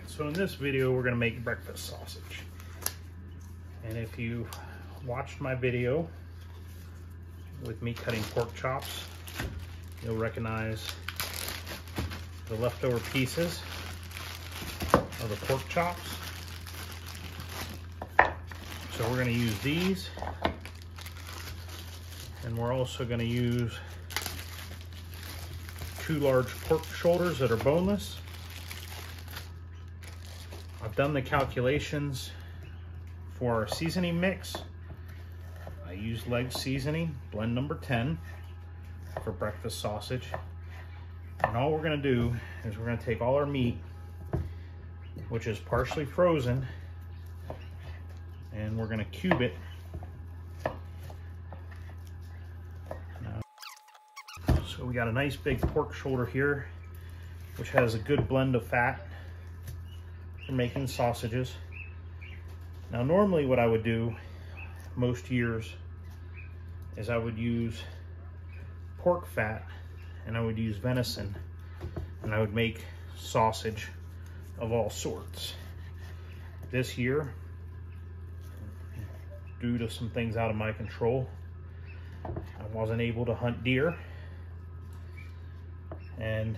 So in this video, we're gonna make breakfast sausage. And if you watched my video with me cutting pork chops, you'll recognize the leftover pieces of the pork chops. So we're gonna use these, and we're also gonna use 2 large pork shoulders that are boneless. I've done the calculations for our seasoning mix. I use leg seasoning, blend number 10 for breakfast sausage. And all we're gonna do is we're gonna take all our meat, which is partially frozen, and we're gonna cube it. So we got a nice big pork shoulder here, which has a good blend of fat for making sausages. Now normally what I would do most years is I would use pork fat and I would use venison, and I would make sausage of all sorts. This year, due to some things out of my control, I wasn't able to hunt deer, and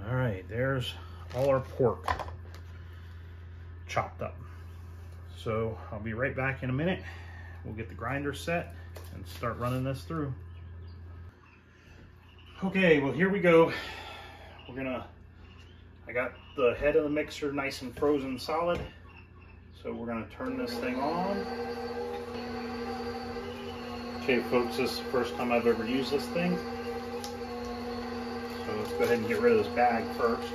all right, there's all our pork chopped up. So I'll be right back in a minute. We'll get the grinder set and start running this through. Okay, well here we go. I got the head of the mixer nice and frozen solid. So we're gonna turn this thing on. Okay folks, this is the first time I've ever used this thing. So let's go ahead and get rid of this bag first.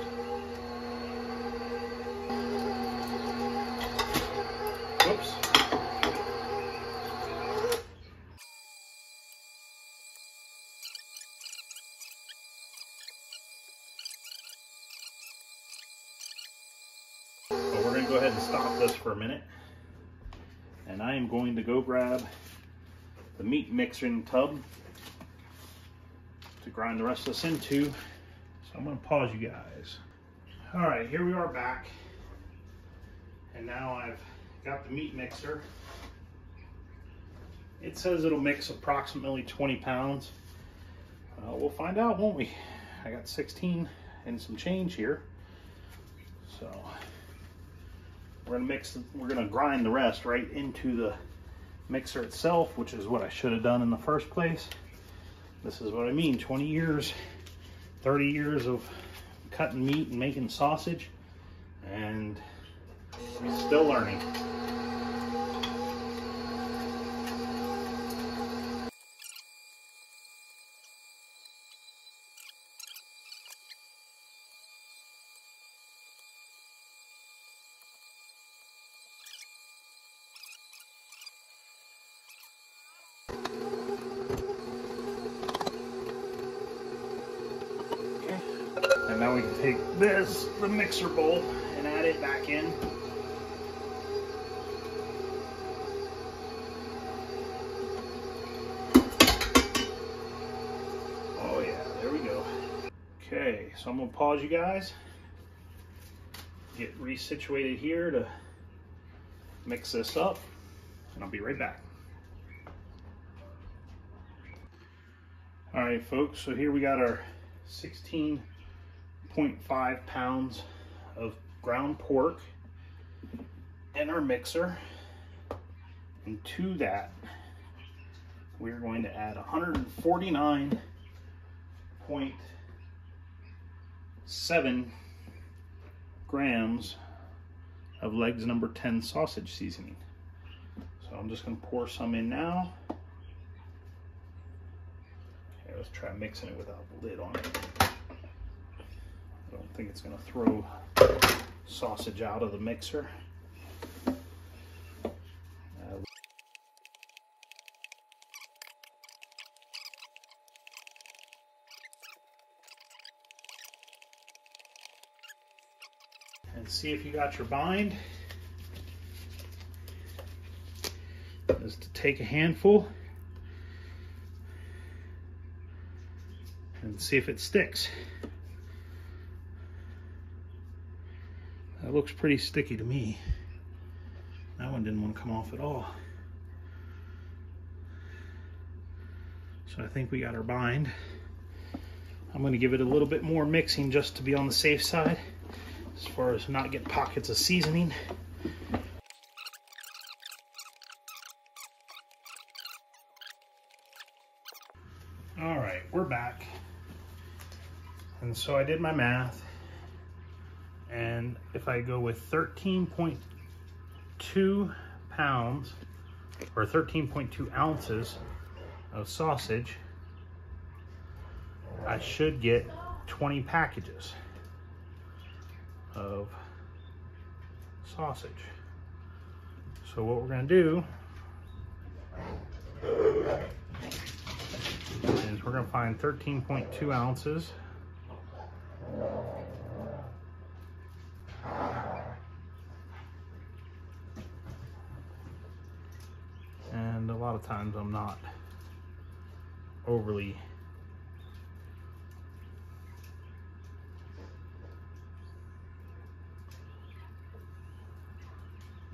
Whoops. So we're going to go ahead and stop this for a minute. And I am going to go grab the meat mixing tub to grind the rest of this into. So I'm going to pause you guys. All right, here we are back. And now I've got the meat mixer. It says it'll mix approximately 20 pounds. We'll find out, won't we? I got 16 and some change here. So we're gonna grind the rest right into the mixer itself, which is what I should have done in the first place. This is what I mean, 20 years, 30 years of cutting meat and making sausage, and still learning. And now we can take the mixer bowl, and add it back in. Oh yeah, there we go. Okay, so I'm gonna pause you guys, get resituated here to mix this up, and I'll be right back. All right, folks, so here we got our 16.5 pounds of ground pork in our mixer, and to that we're going to add 149.7 grams of legs number 10 sausage seasoning. So I'm just going to pour some in now. Okay, let's try mixing it without the lid on it. I don't think it's going to throw sausage out of the mixer. and see if you got your bind. Is to take a handful and see if it sticks. That looks pretty sticky to me. That one didn't want to come off at all. So I think we got our bind. I'm going to give it a little bit more mixing just to be on the safe side as far as not getting pockets of seasoning. All right, we're back. And so I did my math, and if I go with 13.2 pounds or 13.2 ounces of sausage, I should get 20 packages of sausage. So what we're going to do is we're going to find 13.2 ounces. And a lot of times I'm not overly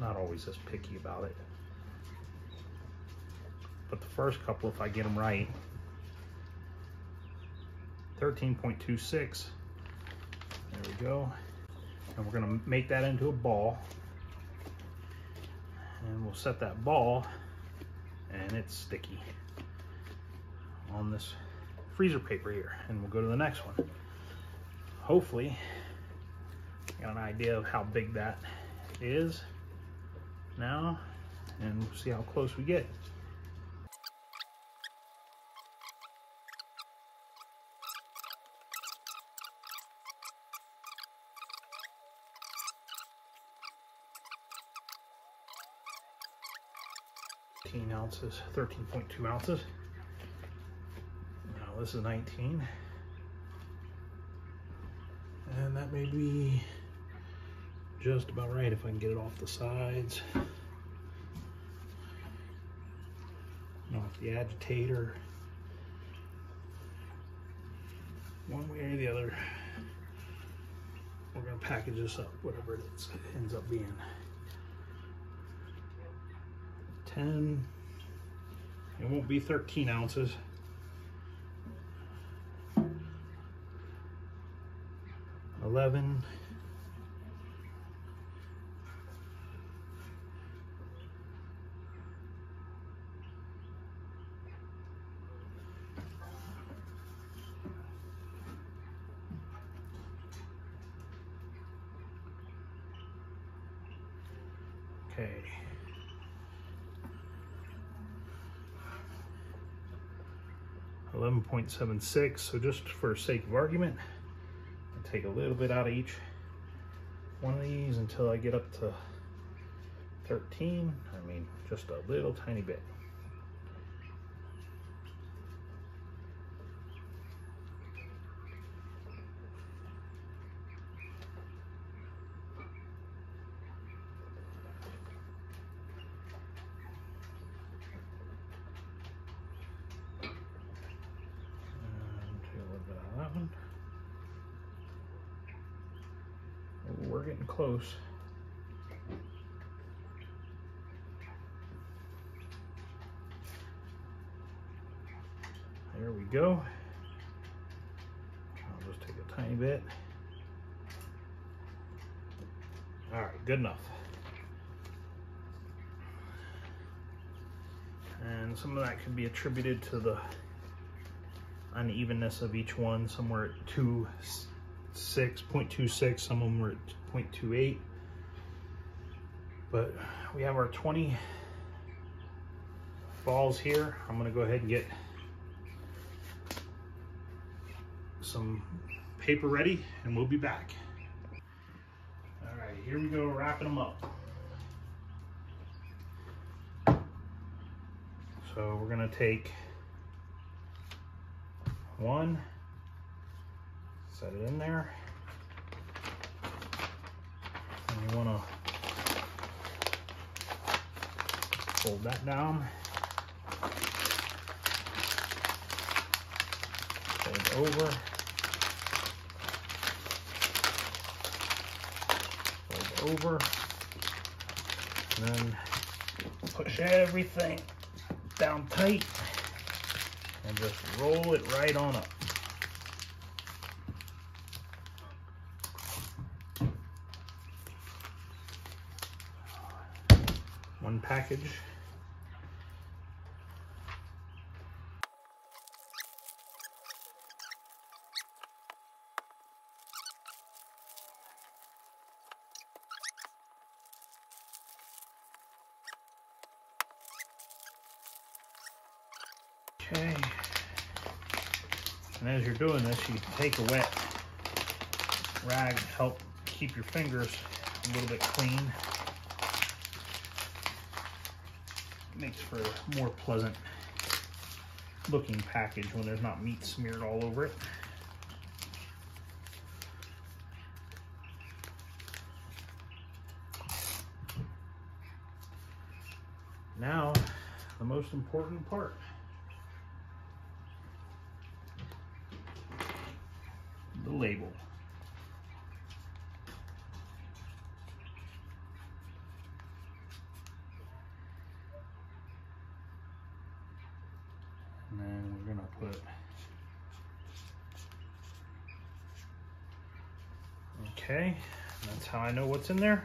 not always as picky about it. But the first couple, if I get them right, 13.26, there we go. And we're gonna make that into a ball. And we'll set that ball, and it's sticky, on this freezer paper here. And we'll go to the next one. Hopefully, I got an idea of how big that is now, and we'll see how close we get. Ounces, 13.2 ounces. Now this is 19, and that may be just about right if I can get it off the sides, off the agitator, one way or the other. We're going to package this up, whatever it ends up being. 10, it won't be 13 ounces. 11, 11.76. So just for sake of argument, I'll take a little bit out of each one of these until I get up to 13. I mean, just a little tiny bit. We're getting close. There we go. I'll just take a tiny bit. All right, good enough. And some of that could be attributed to the unevenness of each one. Some were at 0.26, some of them were at 0.28. But we have our 20 balls here. I'm gonna go ahead and get some paper ready and we'll be back. All right, here we go, wrapping them up. So we're gonna take one, set it in there. You want to fold that down. Fold over. Fold over. And then push everything down tight and just roll it right on up. One package. Okay. And as you're doing this, you can take a wet rag to help keep your fingers a little bit clean. Makes for a more pleasant looking package when there's not meat smeared all over it. Now, the most important part. The label. And then we're gonna put, okay, that's how I know what's in there.